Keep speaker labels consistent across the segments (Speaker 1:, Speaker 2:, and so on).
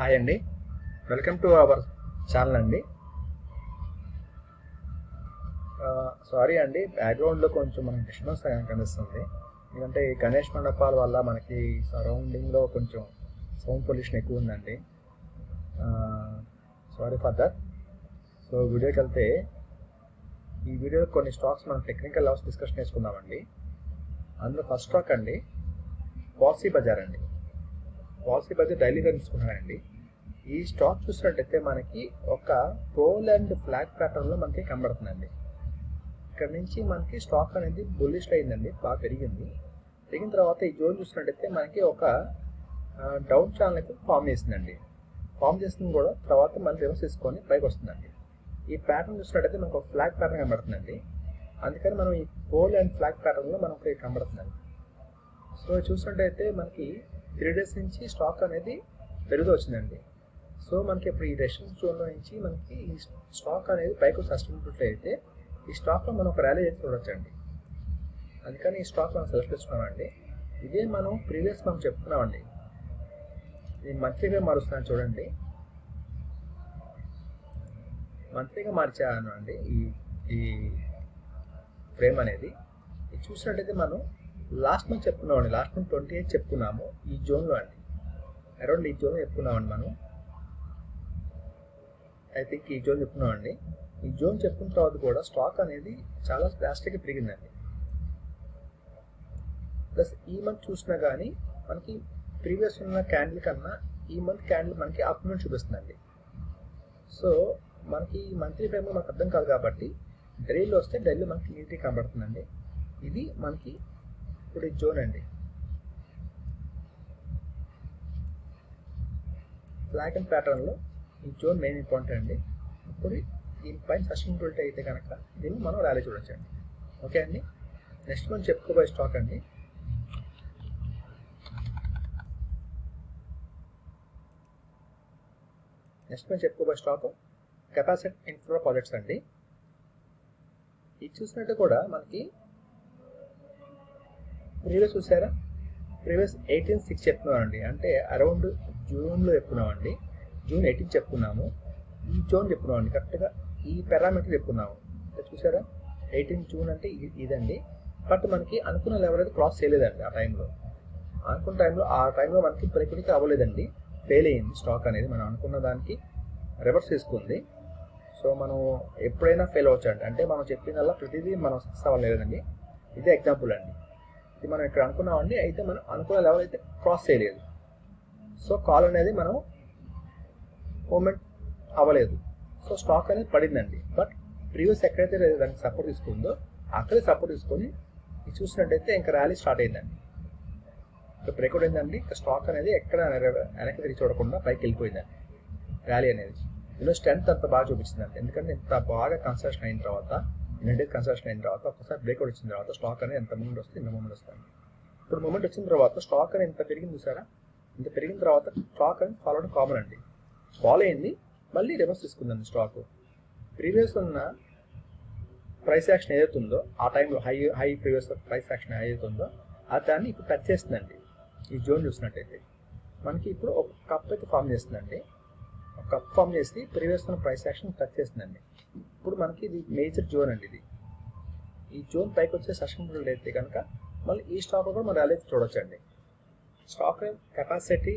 Speaker 1: Hi అండి, welcome to our channel అండి. Sorry అండి, బ్యాక్గ్రౌండ్లో కొంచెం మనకి డిస్టర్బెన్స్ కనిపిస్తుంది. ఎందుకంటే ఈ గణేష్ మండపాల వల్ల మనకి సరౌండింగ్లో కొంచెం సౌండ్ పొల్యూషన్ ఎక్కువ ఉందండి. Sorry for that. సో వీడియోకి వెళ్తే, ఈ వీడియోలో కొన్ని స్టాక్స్ మనం టెక్నికల్ లాస్ డిస్కషన్ చేసుకుందామండి. అందులో ఫస్ట్ స్టాక్ అండి పాలసీ బజార్ అండి. పాలసీ బజార్ డైలీగా తీసుకున్నానండి. ఈ స్టాక్ చూసినట్టయితే మనకి ఒక పోల్ అండ్ ఫ్లాగ్ ప్యాటర్న్లో మనకి కనబడుతుందండి. ఇక్కడ నుంచి మనకి స్టాక్ అనేది బుల్లిష్ అయిందండి, బాగా పెరిగింది. పెరిగిన తర్వాత ఈ జోన్ చూసినట్టయితే మనకి ఒక డౌన్ ఛానల్ అయితే ఫామ్ చేసిందండి. ఫామ్ చేస్తుంది కూడా తర్వాత మళ్ళీ రివర్స్ తీసుకొని పైకి వస్తుందండి. ఈ ప్యాటర్న్ చూసినట్టయితే మనకు ఒక ఫ్లాగ్ ప్యాటర్న్ కనబడుతుందండి. అందుకని మనం ఈ పోల్ అండ్ ఫ్లాగ్ ప్యాటర్న్లో మనకి కనబడుతుందండి. సో చూసినట్టయితే మనకి 3 days నుంచి స్టాక్ అనేది పెరుగుతూ వచ్చిందండి. సో మనకి ఇప్పుడు ఈ రెసిస్టెన్స్ జోన్లో నుంచి మనకి ఈ స్టాక్ అనేది పైకి సస్టైనబిలిటీ అయితే ఈ స్టాక్లో మనం ఒక ర్యాలీ అయితే చూడొచ్చండి. అందుకని ఈ స్టాక్ మనం సెలెక్ట్ చేసుకున్నామండి. ఇదే మనం ప్రీవియస్ మనం చెప్తున్నామండి. ఇది మంత్లీగా మారుస్తున్నాను చూడండి, మంత్లీగా మార్చాను అండి ఈ ఫ్రేమ్ అనేది. ఇది చూసినట్టయితే మనం లాస్ట్ మంత్ చెప్పుకున్నామండి, లాస్ట్ మంత్ 28 చెప్పుకున్నాము ఈ జోన్లో అండి, అరౌండ్ ఈ జోన్లో చెప్పుకున్నామండి మనం. ఐ థింక్ ఈ జోన్ చెప్పుకున్నామండి. ఈ జోన్ చెప్పుకున్న తర్వాత కూడా స్టాక్ అనేది చాలా డ్రాస్టిక్గా పెరిగిందండి. ప్లస్ ఈ మంత్ చూసినా కానీ మనకి ప్రీవియస్ ఉన్న క్యాండిల్ కన్నా ఈ మంత్ క్యాండిల్ మనకి అప్మూవ్మెంట్ చూపిస్తుందండి. సో మనకి మంత్లీ ఫ్రేమ్లో మనకు అర్థం కాదు కాబట్టి డైలీలో వస్తే డైలీ మనకి నీట్గా కనబడుతుందండి. ఇది మనకి ఇప్పుడు ఈ జోన్ అండి, ఫ్లాగ్ అండ్ ప్యాటర్న్లో ఈ జోన్ మెయిన్ ఇంపార్టెంట్ అండి. ఇప్పుడు దీనిపైన సస్టైనబిలిటీ అయితే కనుక దీన్ని మనం ర్యాలీ చూడొచ్చండి. ఓకే అండి, నెక్స్ట్ మనం చెప్పుకోబోయే స్టాక్ అండి కెపాసిటీ ఇన్ఫ్రా ప్రాజెక్ట్స్ అండి. ఇది చూసినట్టు కూడా మనకి ప్రీవియస్ చూసారా, ప్రీవియస్ 18/6 చెప్పుకున్నామండి, అంటే అరౌండ్ జూన్లో చెప్పుకున్నామండి. జూన్ 18 చెప్పుకున్నాము, ఈ జోన్ చెప్పుకున్నామండి, కరెక్ట్గా ఈ పారామీటర్ చెప్పుకున్నాము. చూసారా 18 జూన్ అంటే ఇదండి. బట్ మనకి అనుకున్న లెవెల్ అయితే క్రాస్ చేయలేదండి ఆ టైంలో. ఆ టైంలో మనకి బ్రేక్ అవ్వలేదండి, ఫెయిల్ అయ్యింది స్టాక్ అనేది. మనం అనుకున్న దానికి రివర్స్ తీసుకుంది. సో మనం ఎప్పుడైనా ఫెయిల్ అవ్వచ్చు అండి, అంటే మనం చెప్పిందల్లా ప్రతిదీ మనం సక్సెస్ అవ్వలేదండి. ఇదే ఎగ్జాంపుల్ అండి. ఇది మనం ఇక్కడ అనుకున్నామండి, అయితే మనం అనుకున్న లెవెల్ అయితే క్రాస్ చేయలేదు. సో కాల్ అనేది మనం మూమెంట్ అవ్వలేదు. సో స్టాక్ అనేది పడిందండి. బట్ ప్రీవియస్ ఎక్కడైతే దానికి సపోర్ట్ తీసుకుందో అక్కడే సపోర్ట్ తీసుకొని ఇది చూసినట్టయితే ఇంకా ర్యాలీ స్టార్ట్ అయిందండి. ఇక్కడ బ్రేక్అవుట్ అయిందండి. ఇంకా స్టాక్ అనేది ఎక్కడ వెనక్కి తిరిగి చూడకుండా పైకి వెళ్ళిపోయిందండి ర్యాలీ అనేది. ఇందులో స్ట్రెంత్ అంత బాగా చూపించిందండి, ఎందుకంటే ఇంత బాగా కన్స్ట్రక్షన్ అయిన తర్వాత, యూనిట్ కన్స్ట్రక్షన్ అయిన తర్వాత ఒక్కసారి బ్రేక్అవుట్ వచ్చిన తర్వాత స్టాక్ అనేది ఎంత మూమెంట్ వస్తే ఇంత మూమెంట్ వస్తుంది. ఇప్పుడు మూమెంట్ వచ్చిన తర్వాత స్టాక్ అనేది ఇంత పెరిగింది చూసారా, ఇంత పెరిగిన తర్వాత స్టాక్ అనేది ఫాలో అవడం కామన్ అండి. ఫాలో అయింది, మళ్ళీ రివర్స్ తీసుకుందండి స్టాక్. ప్రీవియస్ ఉన్న ప్రైస్ యాక్షన్ ఏదైతే ఉందో ఆ టైంలో హై ప్రీవియస్ ప్రైస్ యాక్షన్ ఏదైతే ఉందో ఆ దాన్ని ఇప్పుడు టచ్ చేస్తుందండి. ఈ జోన్ చూసినట్టయితే మనకి ఇప్పుడు ఒక కప్ అయితే ఫామ్ చేస్తుందండి. ఒక కప్ ఫామ్ చేసి ప్రీవియస్ ఉన్న ప్రైస్ యాక్షన్ టచ్ చేస్తుందండి. ఇప్పుడు మనకి ఇది మేజర్ జోన్ అండి. ఇది ఈ జోన్ పైకి వచ్చే సస్టైనబిలిటీ అయితే కనుక మళ్ళీ ఈ స్టాక్ కూడా మనం ర్యాలీ చూడొచ్చండి. స్టాక్ కెపాసిటీ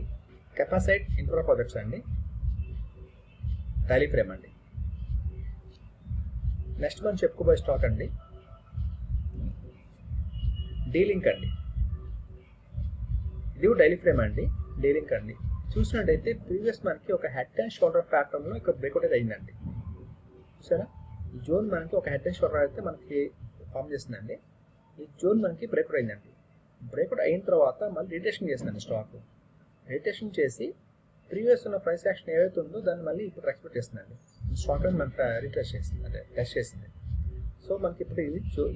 Speaker 1: ఇన్ఫ్రా ప్రాజెక్ట్స్ అండి, డైలీ ఫ్రేమ్ అండి. నెక్స్ట్ మనం చెప్పుకోబోయే స్టాక్ అండి డీలింక్ అండి. ఇది డైలీ ఫ్రేమ్ అండి, డీలింక్ అండి. చూసినట్టయితే ప్రీవియస్ మనకి ఒక హెడ్ అండ్ షోల్డర్ ప్యాటర్న్లో ఇక్కడ బ్రేక్అవుట్ అయితే అయిందండి. చూసారా, ఈ జోన్ మనకి ఒక హెడ్ అండ్ షోల్డర్ అయితే మనకి ఫామ్ చేస్తుందండి. ఈ జోన్ మనకి బ్రేక్అవుట్ అయిందండి. బ్రేక్అవుట్ అయిన తర్వాత మళ్ళీ రిటేషన్ చేస్తుందండి స్టాక్. రిటేషన్ చేసి ప్రీవియస్ ఉన్న ప్రైస్ యాక్షన్ ఏదైతే ఉందో దాన్ని మళ్ళీ ఇప్పుడు రెస్పెక్ట్ చేస్తుందండి. స్టాక్ అనేది మనకి రిటెస్ట్ చేసింది, అంటే టెస్ట్ చేసింది. సో మనకి ఇప్పుడు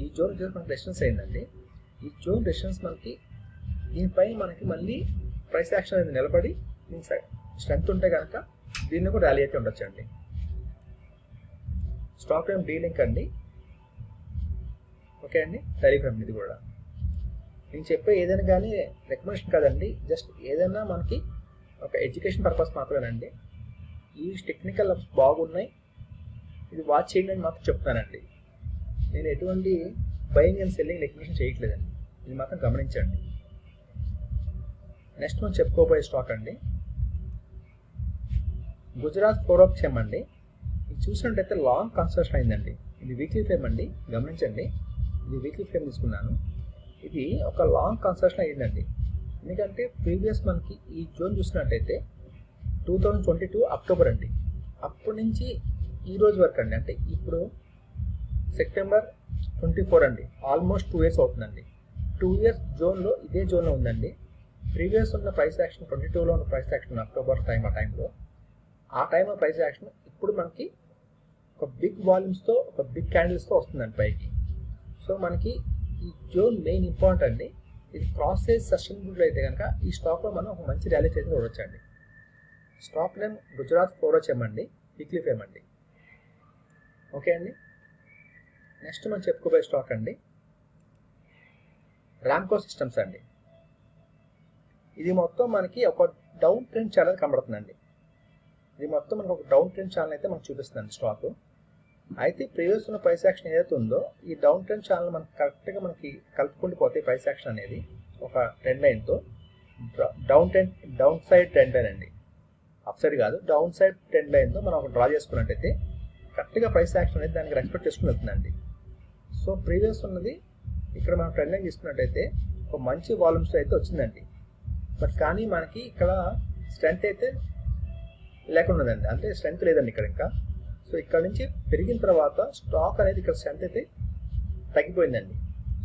Speaker 1: ఈ జోన్ వచ్చేసి మనకి రెసిస్టెన్స్ అయిందండి. ఈ జోన్ రెసిస్టెన్స్ మనకి దీనిపై మనకి మళ్ళీ ప్రైస్ యాక్షన్ అనేది నిలబడి స్ట్రెంత్ ఉంటే కనుక దీన్ని కూడా ర్యాలీ అయితే ఉండొచ్చండి. స్టాక్ ఏం డీలింక్ అండి. ఓకే అండి, టెలిగ్రామ్ ఇది కూడా నేను చెప్పే ఏదైనా కానీ రికమెండేషన్ కాదండి, జస్ట్ ఏదైనా మనకి ఒక ఎడ్యుకేషన్ పర్పస్ మాత్రమేనండి. ఈ టెక్నికల్ బాగున్నాయి, ఇది వాచ్ చేయండి అని మాత్రం చెప్తానండి. నేను ఎటువంటి బయింగ్ అండ్ సెల్లింగ్ రికమెండేషన్ చేయట్లేదండి, ఇది మాత్రం గమనించండి. నెక్స్ట్ మనం చెప్పుకోబోయే స్టాక్ అండి గుజరాత్ ఫ్లోరోకెమ్ అండి. ఇది చూసినట్టయితే లాంగ్ కన్స్ట్రక్షన్ అయిందండి. ఇది వీక్లీ ఫ్రేమ్ అండి, గమనించండి. ఇది వీక్లీ ఫ్రేమ్ తీసుకున్నాను. ఇది ఒక లాంగ్ కన్స్ట్రక్షన్ అయ్యిందండి. ఎందుకంటే ప్రీవియస్ మనకి ఈ జోన్ చూసినట్టయితే 2022 అక్టోబర్ అండి, అప్పటి నుంచి ఈ రోజు వరకు అండి, అంటే ఇప్పుడు సెప్టెంబర్ 24 అండి, ఆల్మోస్ట్ 2 years అవుతుందండి. 2 years జోన్లో ఇదే జోన్లో ఉందండి. ప్రీవియస్ ఉన్న ప్రైస్ యాక్షన్ 22లో ఉన్న ప్రైస్ యాక్షన్ అక్టోబర్ ఆ టైంలో ప్రైస్ యాక్షన్ ఇప్పుడు మనకి ఒక బిగ్ వాల్యూమ్స్తో ఒక బిగ్ క్యాండిల్స్తో వస్తుందండి పైకి. సో మనకి ఈ జోన్ మెయిన్ ఇంపార్టెంట్ అండి. ఇది క్రాస్ సైజ్ సస్టైనబుల్ అయితే కనుక ఈ స్టాక్లో మనం ఒక మంచి ర్యాలీ అయితే చూడొచ్చండి. స్టాక్ నేమ్ గుజరాత్ ఫ్లోరోకెమ్ అండి, వీక్లీ ఫ్రేమ్ అండి. ఓకే అండి. నెక్స్ట్ మనం చెప్పుకోబోయే స్టాక్ అండి రామ్కో సిస్టమ్స్ అండి. ఇది మొత్తం మనకి ఒక డౌన్ ట్రెండ్ ఛానల్ కనబడుతుందండి. ఇది మొత్తం మనకు ఒక డౌన్ ట్రెండ్ ఛానల్ అయితే మనకు చూపిస్తుందండి స్టాక్. అయితే ప్రీవియస్ ఉన్న ప్రైస్ యాక్షన్ ఏదైతే ఉందో ఈ డౌన్ ట్రెండ్ ఛానల్ మనకి కరెక్ట్గా మనకి కలుపుకుంటూ పోతే ప్రైస్ యాక్షన్ అనేది ఒక ట్రెండ్ లైన్తో డౌన్ సైడ్ ట్రెండ్ లైన్ అండి, అప్ సైడ్ కాదు, డౌన్ సైడ్ ట్రెండ్ లైన్తో మనం ఒక డ్రా చేసుకున్నట్టయితే కరెక్ట్గా ప్రైస్ యాక్షన్ అనేది దానికి రెస్పెక్ట్ చేసుకుని వెళ్తుందండి. సో ప్రీవియస్ ఉన్నది ఇక్కడ మనం ట్రెండ్ లైన్ తీసుకున్నట్టయితే ఒక మంచి వాల్యూమ్స్ అయితే వచ్చిందండి. బట్ కానీ మనకి ఇక్కడ స్ట్రెంత్ అయితే లేకుండా ఉందండి, అంటే స్ట్రెంత్ లేదండి ఇక్కడ ఇంకా. సో ఇక్కడ నుంచి పెరిగిన తర్వాత స్టాక్ అనేది ఇక్కడ స్ట్రెంత్ అయితే తగ్గిపోయిందండి.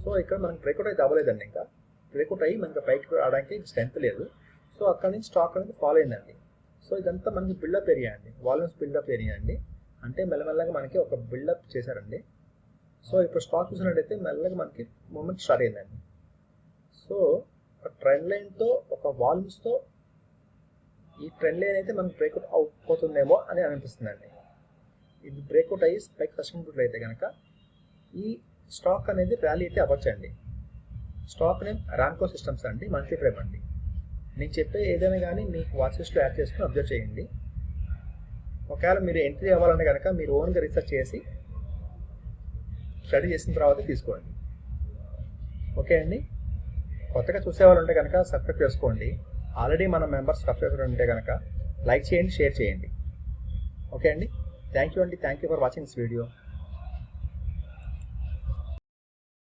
Speaker 1: సో ఇక్కడ మనకి బ్రేక్అవుట్ అయితే అవ్వలేదండి, ఇంకా బ్రేక్అవుట్ అయ్యి మనకి పైకి రావడానికి స్ట్రెంత్ లేదు. సో అక్కడ నుంచి స్టాక్ అనేది ఫాలో అయిందండి. సో ఇదంతా మనకి బిల్డప్ ఏరియా అండి, వాల్యూమ్స్ బిల్డప్ ఏరియా అండి, అంటే మెల్లమెల్లగా మనకి ఒక బిల్డప్ చేశారండి. సో ఇప్పుడు స్టాక్ చూసినట్టయితే మెల్లగా మనకి మూమెంట్ స్టార్ట్ అయిందండి. సో ఒక ట్రెండ్ లైన్తో ఒక వాల్యూమ్స్తో ఈ ట్రెండ్ లైన్ అయితే మనకి బ్రేక్అవుట్ అవుతుందేమో అని అనిపిస్తుందండి. ఇది బ్రేక్అవుట్ అయ్యి స్పైక్ సస్టైనబుల్ అయితే కనుక ఈ స్టాక్ అనేది ర్యాలీ అయితే అవ్వచ్చండి. స్టాక్ నేమ్ రామ్కో సిస్టమ్స్ అండి, మంత్లీ ఫ్రేమ్ అండి. నేను చెప్పే ఏదైనా కానీ మీకు వాచ్ లిస్ట్లో యాడ్ చేసుకుని అబ్జర్వ్ చేయండి. ఒకవేళ మీరు ఎంట్రీ అవ్వాలంటే కనుక మీరు ఓన్గా రీసెర్చ్ చేసి స్టడీ చేసిన తర్వాత తీసుకోండి. ఓకే అండి. కొత్తగా చూసేవాళ్ళు ఉంటే కనుక సబ్స్క్రైబ్ చేసుకోండి. ఆల్రెడీ మన మెంబర్స్ సబ్స్క్రైబర్ ఉంటే కనుక లైక్ చేయండి, షేర్ చేయండి. ఓకే అండి. థ్యాంక్ యూ అండి. Thank you for watching this video.